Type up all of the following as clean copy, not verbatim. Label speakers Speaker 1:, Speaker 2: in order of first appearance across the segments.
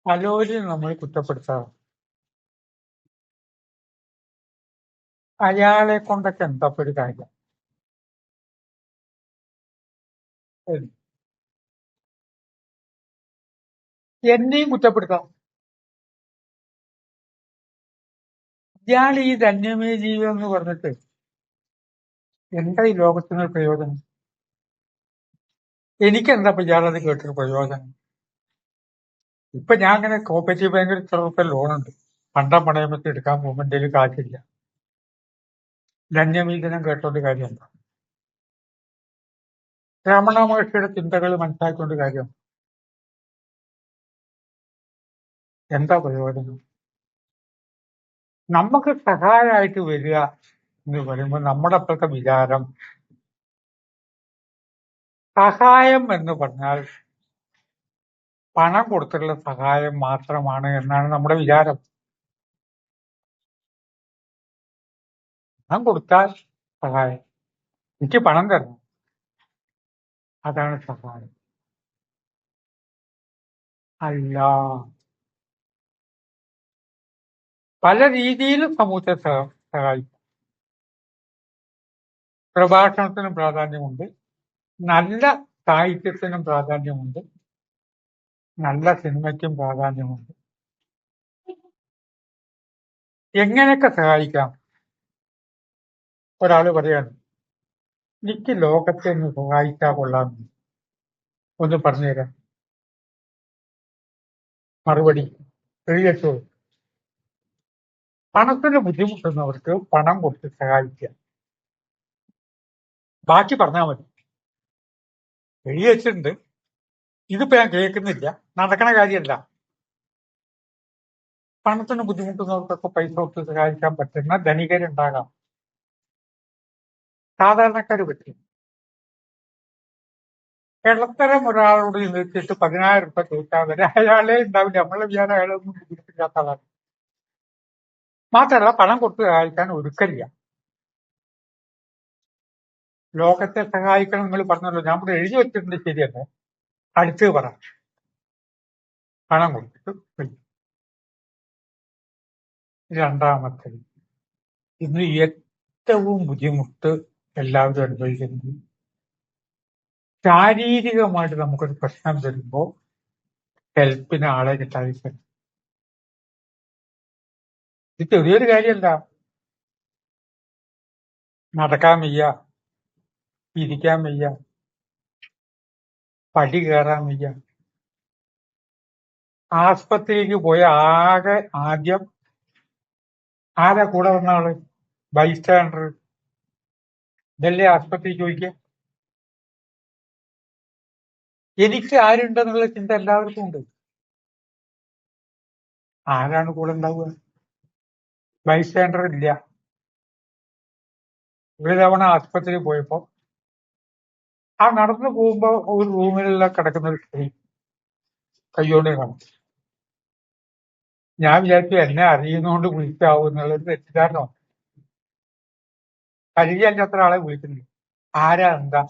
Speaker 1: പലരും നമ്മൾ കുറ്റപ്പെടുത്താറ്. അയാളെ കൊണ്ടൊക്കെ എന്താ ഒരു കാര്യം? ഉം. എന്നെയും കുറ്റപ്പെടുത്താം. ഇയാൾ ഈ ധന്യമേ ജീവിതം എന്ന് പറഞ്ഞിട്ട് എന്താ ഈ ലോകത്തിനൊരു പ്രയോജനം? എനിക്കെന്താ ഇപ്പൊ ഇയാളത് കേട്ടൊരു പ്രയോജനം? ഇപ്പൊ ഞാൻ അങ്ങനെ കോപ്പറേറ്റീവ് ബാങ്കിൽ ഇത്ര റുപ്യ ലോണുണ്ട്. പണ്ടം പണയം വെച്ച് എടുക്കാൻ പോകുമ്പോൾ എന്തെങ്കിലും കാശില്ല. ധന്യമീതനം കേട്ടോണ്ട് കാര്യം എന്താ? രമണ മഹർഷിയുടെ ചിന്തകൾ മനസ്സിലാക്കിക്കൊണ്ട് കാര്യം എന്താ പ്രയോജനം? നമുക്ക് സഹായമായിട്ട് വരിക എന്ന് പറയുമ്പോൾ നമ്മുടെ അപ്പോഴത്തെ വിചാരം സഹായം എന്ന് പറഞ്ഞാൽ പണം കൊടുത്തിട്ടുള്ള സഹായം മാത്രമാണ് എന്നാണ് നമ്മുടെ വിചാരം. പണം കൊടുത്താൽ സഹായം, എനിക്ക് പണം തരണം, അതാണ് സഹായം. അല്ല, പല രീതിയിലും സമൂഹത്തെ സഹായിക്കും. പ്രഭാഷണത്തിനും പ്രാധാന്യമുണ്ട്, നല്ല സാഹിത്യത്തിനും പ്രാധാന്യമുണ്ട്, നല്ല സിനിമയ്ക്കും പ്രാധാന്യമുണ്ട്. എങ്ങനെയൊക്കെ സഹായിക്കാം? ഒരാൾ പറയാണ്, എനിക്ക് ലോകത്തെ ഒന്ന് സഹായിച്ചാൽ കൊള്ളാമെന്ന്. ഒന്ന് പറഞ്ഞുതരാം. മറുപടി എഴുതിയോ? പണത്തിന് ബുദ്ധിമുട്ടുന്നവർക്ക് പണം കൊടുത്ത് സഹായിക്കുക. ബാക്കി പറഞ്ഞാൽ മതി. എഴുതി വെച്ചിട്ടുണ്ട്, ഇതിപ്പോ ഞാൻ കേൾക്കുന്നില്ല, നടക്കണ കാര്യമല്ല. പണത്തിന് ബുദ്ധിമുട്ടുന്നവർക്കൊക്കെ പൈസ കൊടുത്ത് സഹായിക്കാൻ പറ്റുന്ന ധനികരുണ്ടാകാം, സാധാരണക്കാർ പറ്റും. ഇടത്തരം ഒരാളോട് നിർത്തിയിട്ട് 10,000 രൂപ ചോദിച്ചാൽ വരെ അയാളെ ഉണ്ടാവില്ല. നമ്മളെ വിചാരം അയാളൊന്നും ബുദ്ധിമുട്ടില്ലാത്ത ആളാണ്. മാത്രമല്ല, പണം കൊടുത്ത് സഹായിക്കാൻ ഒരുക്കല്ല. ലോകത്തെ സഹായിക്കണം നിങ്ങൾ പറഞ്ഞല്ലോ, ഞാൻ ഇവിടെ എഴുതി വെച്ചിട്ടുണ്ട്, ശരിയല്ലേ? അടുത്ത് പറ, പണം കൊടുത്തിട്ട് വരും. രണ്ടാമത്തെ, ഇന്ന് ഏറ്റവും ബുദ്ധിമുട്ട് എല്ലാവരും അനുഭവിക്കുന്നത്, ശാരീരികമായിട്ട് നമുക്കൊരു പ്രശ്നം വരുമ്പോ ഹെൽപ്പിന് ആളെ കിട്ടാതിരിക്കും. ഇത് ചെറിയൊരു കാര്യമല്ല. നടക്കാൻ വയ്യ, ഇരിക്കാൻ വയ്യ, പടി കയറാൻ വയ്യ. ആസ്പത്രിയിലേക്ക് പോയ ആദ്യം ആരാ കൂടെ വന്ന ആള്? ബൈസ്റ്റാൻഡർ. ഇതല്ലേ ആസ്പത്രി ചോദിക്കുക. എനിക്ക് ആരുണ്ടെന്നുള്ള ചിന്ത എല്ലാവർക്കും ഉണ്ട്. ആരാണ് കൂടെ ഉണ്ടാവുക? ബൈസ്റ്റാൻഡർ ഇല്ല. ഒരു തവണ ആസ്പത്രിയിൽ പോയപ്പോ ആ നടന്നു പോകുമ്പോ ഒരു റൂമിലുള്ള കിടക്കുന്ന ഒരു സ്ത്രീ കയ്യോടെ കാണും. ഞാൻ വിചാരിച്ചു എന്നെ അറിയുന്നോണ്ട് വിളിക്കാവൂ എന്നുള്ളൊരു തെറ്റിദ്ധാരണമാണ്. പരിചയമില്ലാത്ത ആളെ വിളിക്കുന്നു. ആരാ, എന്താ,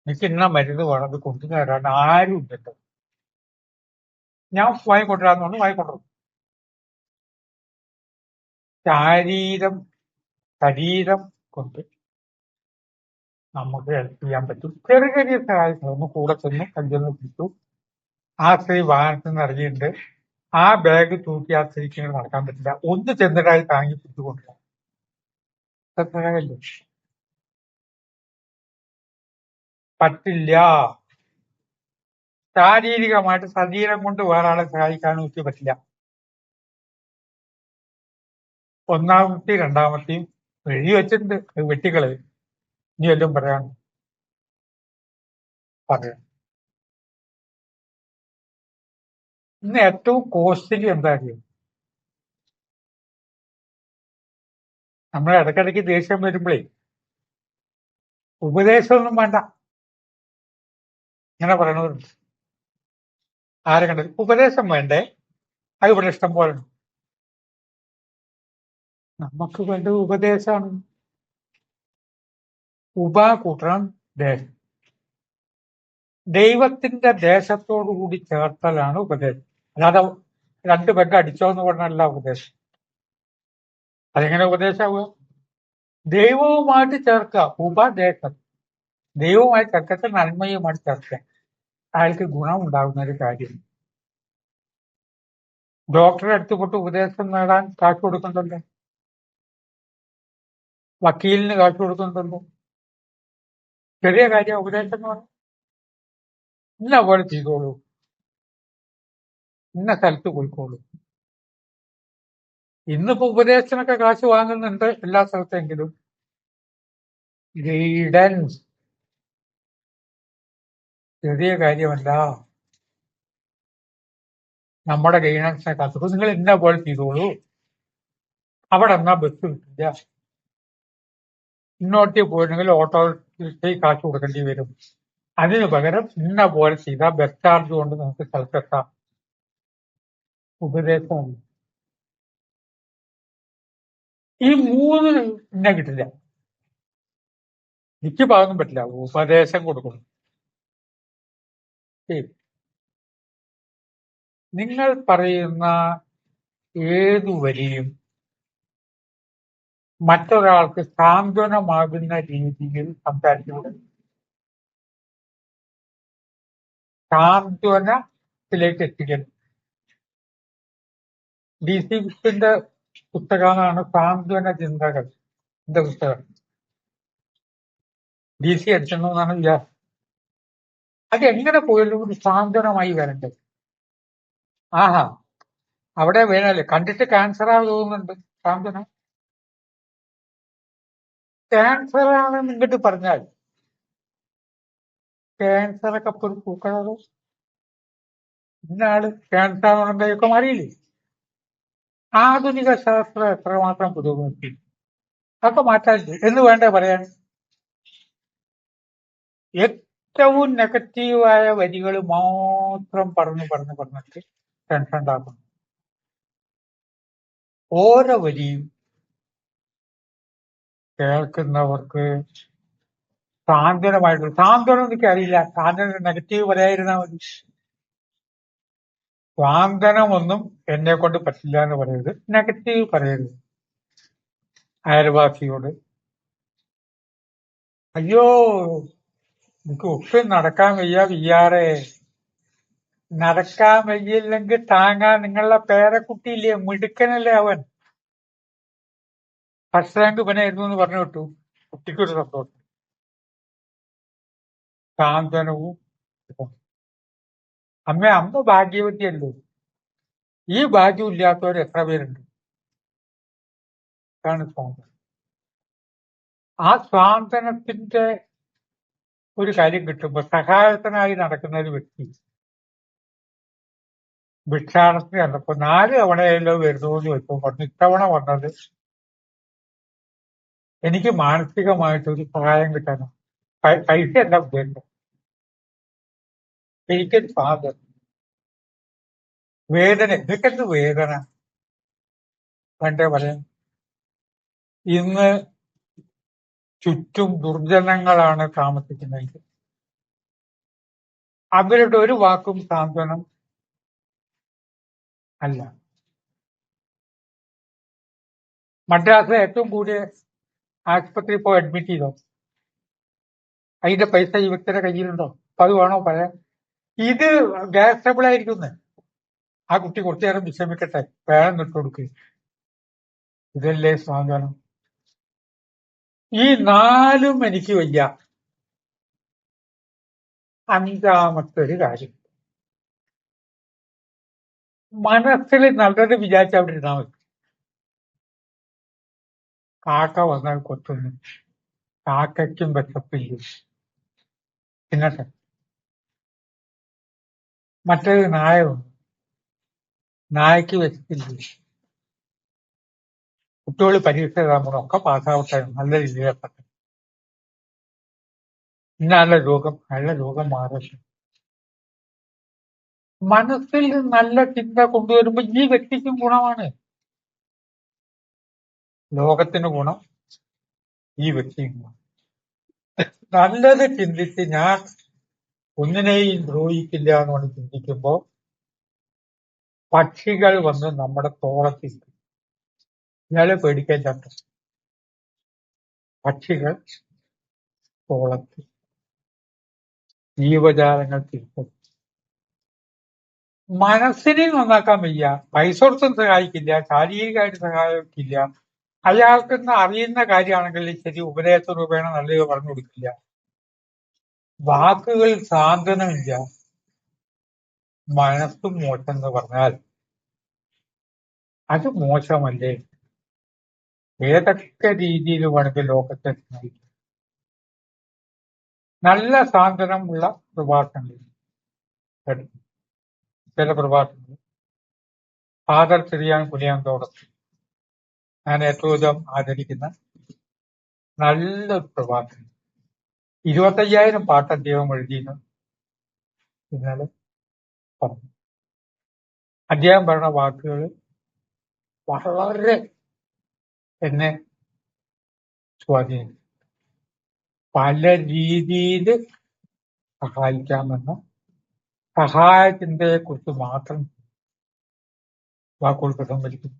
Speaker 1: എനിക്ക് ഇന്ന മരുന്ന് വേണം, അത് കൊണ്ടുവരാൻ ആരും ഇല്ലല്ലോ. ഞാൻ വാങ്ങിക്കൊണ്ടിരാന്നുകൊണ്ട് വാങ്ങിക്കൊണ്ടിരുന്നു. ശരീരം കൊണ്ട് നമുക്ക് ഹെൽപ്പ് ചെയ്യാൻ പറ്റും. ചെറിയ ചെറിയ സഹായങ്ങൾ, ഒന്ന് കൂടെ ചെന്ന് കഞ്ചൊന്ന് പിടിച്ചു, ആ സ്ത്രീ വാഹനത്തിൽ നിന്ന് ഇറങ്ങിയിട്ടുണ്ട്, ആ ബാഗ് തൂക്കി ആ സ്ത്രീക്ക് ഇങ്ങനെ നടക്കാൻ പറ്റില്ല, ഒന്ന് ചെന്നിട്ടായി താങ്ങി പിടിച്ചുകൊണ്ടില്ല. സഹായമല്ലേ? പറ്റില്ല. ശാരീരികമായിട്ട് ശരീരം കൊണ്ട് വേറെ ആളെ സഹായിക്കാനും എനിക്ക് പറ്റില്ല. ഒന്നാമത്തെയും രണ്ടാമത്തെയും എഴുതി വെച്ചിട്ടുണ്ട്, അത് വെട്ടിക്കളയും. ഇനി വല്ലതും പറയാൻ പറയാം. ഇന്ന് ഏറ്റവും കോസ്റ്റ്ലി എന്താ അറിയും? നമ്മൾ ഇടയ്ക്കിടയ്ക്ക് ദേഷ്യം വരുമ്പോഴേ ഉപദേശമൊന്നും വേണ്ട, ഇങ്ങനെ പറയണവരുണ്ട്. ആരെ കണ്ടത്? ഉപദേശം വേണ്ടേ? അത് ഇവിടെ ഇഷ്ടം പോലെ ഉണ്ട്. നമുക്ക് വേണ്ടത് ഉപദേശമാണ്. കൂട്ടണം ദേശം. ദൈവത്തിന്റെ ദേശത്തോടു കൂടി ചേർത്തലാണ് ഉപദേശം. അല്ലാതെ 2 പെഗ് അടിച്ചോ എന്ന് പറഞ്ഞല്ല ഉപദേശം. അതെങ്ങനെ ഉപദേശമാവുക? ദൈവവുമായിട്ട് ചേർക്കുക. ഉപദേശം ദൈവവുമായി ചേർക്കത്തെ നന്മയുമായിട്ട് ചേർക്കുക. അയാൾക്ക് ഗുണമുണ്ടാകുന്ന ഒരു കാര്യം. ഡോക്ടറെ അടുത്ത് പോയിട്ട് ഉപദേശം നേടാൻ കാശ് കൊടുക്കണ്ടല്ലോ, വക്കീലിന് കാശ് കൊടുക്കണ്ടല്ലോ. ചെറിയ കാര്യം ഉപദേശം എന്ന് പറഞ്ഞാൽ ഇന്ന പോലെ ചെയ്തോളൂ, ഇന്ന സ്ഥലത്ത് പോയിക്കോളൂ. ഇന്നിപ്പോ ഉപദേശത്തിനൊക്കെ കാശ് വാങ്ങുന്നുണ്ട് എല്ലാ സ്ഥലത്തെങ്കിലും. ഗൈഡൻസ് ചെറിയ കാര്യമല്ല. നമ്മുടെ ഗൈഡൻസിനെ കാത്തു നിങ്ങൾ ഇന്ന പോലെ ചെയ്തോളൂ, അവിടെ എന്നാ ബസ് കിട്ടില്ല, ഇന്നോട്ടേ പോയിട്ടുണ്ടെങ്കിൽ ഓട്ടോയിൽ കാശ് കൊടുക്കേണ്ടി വരും, അതിനു പകരം ഇന്ന പോലെ ചെയ്താൽ ബസ് ചാർജ് കൊണ്ട് നമുക്ക് സ്ഥലത്തെത്താം. ഉപദേശമാണ്. ഈ 3 ഇന്നെ കിട്ടില്ല. എനിക്ക് ഭാഗം പറ്റില്ല. ഉപദേശം കൊടുക്കണം. ശരി, നിങ്ങൾ പറയുന്ന ഏതു വരിയും മറ്റൊരാൾക്ക് സാന്ത്വനമാകുന്ന രീതിയിൽ സംസാരിച്ചുകൂടെ? സാന്ത്വനത്തിലേക്ക് എത്തിക്കണം. DC ബുക്കിന്റെ പുസ്തകമാണ് സാന്ത്വന ചിന്തകൾ. എന്റെ പുസ്തകം DC അടിച്ചെന്നാണ് വിചാരം. അത് എങ്ങനെ പോയാലും ഒരു സാന്ത്വനമായി വരണ്ടേ? ആഹാ, അവിടെ വേണമല്ലേ. കണ്ടിട്ട് ക്യാൻസറാ തോന്നുന്നുണ്ട് സാന്ത്വനം. ക്യാൻസറാണെന്ന് ഇങ്ങോട്ട് പറഞ്ഞാൽ ക്യാൻസറൊക്കെ ഒരു പൂക്കളോ ഇന്നാള് ക്യാൻസർ ഉണ്ടെയൊക്കെ മാറിയില്ലേ? ആധുനിക ശാസ്ത്രം എത്രമാത്രം പുരോഗമിച്ചു, അതൊക്കെ മാറ്റാൻ എന്ന് വേണ്ടേ പറയാൻ. ഏറ്റവും നെഗറ്റീവായ വരികൾ മാത്രം പറഞ്ഞിട്ട് ടെൻഷൻ ഉണ്ടാക്കുന്നു. ഓരോ വരിയും കേൾക്കുന്നവർക്ക് സാന്ത്വനമായിട്ടുള്ള സാന്ത്വനം എനിക്ക് അറിയില്ല. സാന്ത്വനം നെഗറ്റീവ് പറയാതിരുന്നാൽ മതി. സാന്ത്വനമൊന്നും എന്നെ കൊണ്ട് പറ്റില്ല എന്ന് പറയരുത്, നെഗറ്റീവ് പറയരുത്. അയൽവാസിയോട് അയ്യോ എനിക്ക് ഒട്ടും നടക്കാൻ വയ്യ വിയ്യാറെ, നടക്കാൻ വയ്യില്ലെങ്കിൽ താങ്ങാൻ നിങ്ങളുടെ പേരക്കുട്ടിയില്ലേ, മിടുക്കനല്ലേ അവൻ, ഫസ്റ്റ് റാങ്ക് ഇവനായിരുന്നു എന്ന് പറഞ്ഞു വിട്ടു, കുട്ടിക്കൊരു സന്തോഷം. സാന്ത്വനവും അമ്മ ഭാഗ്യവതിയല്ലോ. ഈ ഭാഗ്യം ഇല്ലാത്തവർ എത്ര പേരുണ്ട്? അതാണ് സ്വാതന്ത്ര്യം. ആ സ്വാതന്ത്ര്യത്തിന്റെ ഒരു കാര്യം കിട്ടുമ്പോ സഹായത്തിനായി നടക്കുന്ന ഒരു വ്യക്തി ഭിക്ഷാടനത്തിന് കണ്ടപ്പോ 4 തവണയല്ലോ വരുന്നു എന്ന് ചോദിച്ചപ്പോ പറഞ്ഞു ഇത്തവണ വന്നത് എനിക്ക് മാനസികമായിട്ടൊരു സഹായം കിട്ടാനാണ്. പൈസ അല്ല ഉദ്ദേശം, എനിക്കൊരു സ്വാതന്ത്ര്യം. വേദന ഇതൊക്കെ വേദന വേണ്ടേ പറയാൻ. ഇന്ന് ചുറ്റും ദുർജനങ്ങളാണ് താമസിക്കുന്നത്. അവരുടെ ഒരു വാക്കും സാന്ത്വനം അല്ല. മദ്രാസിലെ ഏറ്റവും കൂടിയ ആശുപത്രിയിൽ പോയി അഡ്മിറ്റ് ചെയ്തോ? അതിന്റെ പൈസ ഈ വ്യക്തിയുടെ കയ്യിലുണ്ടോ? അപ്പൊ അത് വേണോ പറയാൻ? ഇത് ഗ്യാസ് ട്രബിൾ ആയിരിക്കുന്നത്. ആ കുട്ടി കുറച്ചു നേരം വിശ്രമിക്കട്ടെ, വേണം നിട്ട് കൊടുക്കുക. ഇതല്ലേ സ്വാതന്ത്ര്യം? ഈ 4ഉം എനിക്ക് വയ്യ. 5ാമത്തെ ഒരു കാര്യം, മനസ്സിൽ നല്ലത് വിചാരിച്ച അവിടെ ഇരുന്നാൽ മതി. കാക്ക വന്നാൽ കൊത്തുന്നു, കാക്കയ്ക്കും വിശപ്പില്ല, തിന്നട്ടെ. മറ്റേത് നായ വന്നു, നായക്ക് വിശപ്പില്ല. കുട്ടികൾ പരീക്ഷ എഴുതാൻ ഒക്കെ പാസ്സാവട്ടെ, നല്ല രീതിയിലെത്തട്ടെ. നല്ല രോഗം മാറട്ടെ. മനസ്സിൽ നല്ല ചിന്ത കൊണ്ടുവരുമ്പോ ഈ വ്യക്തിക്കും ഗുണമാണ്, ലോകത്തിന് ഗുണം, ഈ വ്യക്തിയും ഗുണം. നല്ലത് ചിന്തിച്ച് ഞാൻ ഒന്നിനെയും ദ്രോഹിക്കില്ല എന്ന് പറഞ്ഞ് ചിന്തിക്കുമ്പോൾ പക്ഷികൾ വന്ന് നമ്മുടെ തോളത്തിരിക്കും. ഇയാളെ പേടിക്കാൻ ചട്ടം. പക്ഷികൾ തോളത്തിൽ, ജീവജാലങ്ങൾ തിരിക്കും. മനസ്സിനെ നന്നാക്കാൻ വയ്യ, പൈസ കൊടുത്തും സഹായിക്കില്ല, ശാരീരികമായിട്ട് സഹായിക്കില്ല. അയാൾക്ക് അറിയുന്ന കാര്യമാണെങ്കിൽ ശരി ഉപദേശ രൂപേണ നല്ലത് പറഞ്ഞു കൊടുക്കില്ല. വാക്കുകൾ സാന്ത്വനമില്ല, മനസ്സും മോശം എന്ന് പറഞ്ഞാൽ അത് മോശമല്ലേ? ഏതൊക്കെ രീതിയിൽ വേണമെങ്കിൽ ലോകത്തെ സ്നേഹിക്കും. നല്ല സാന്ത്വനമുള്ള പ്രഭാഷണങ്ങൾ, ചില പ്രഭാഷണങ്ങൾ ഫാദർ ചെറിയാൻ കുനിയാന്തോടത്ത് ഞാൻ ഏറ്റവും ആദരിക്കുന്ന നല്ലൊരു പ്രഭാഷണം. 25,000 പാട്ട് അദ്ദേഹം എഴുതിയെന്ന് ഇന്നലെ പറഞ്ഞു. അദ്ദേഹം പറഞ്ഞ വാക്കുകൾ വളരെ എന്നെ സ്വാധീനിച്ചു. പല രീതിയിൽ സഹായിക്കാമെന്ന സഹായ ചിന്തയെക്കുറിച്ച് മാത്രം വാക്കുകൾ സംവദിക്കുന്നു.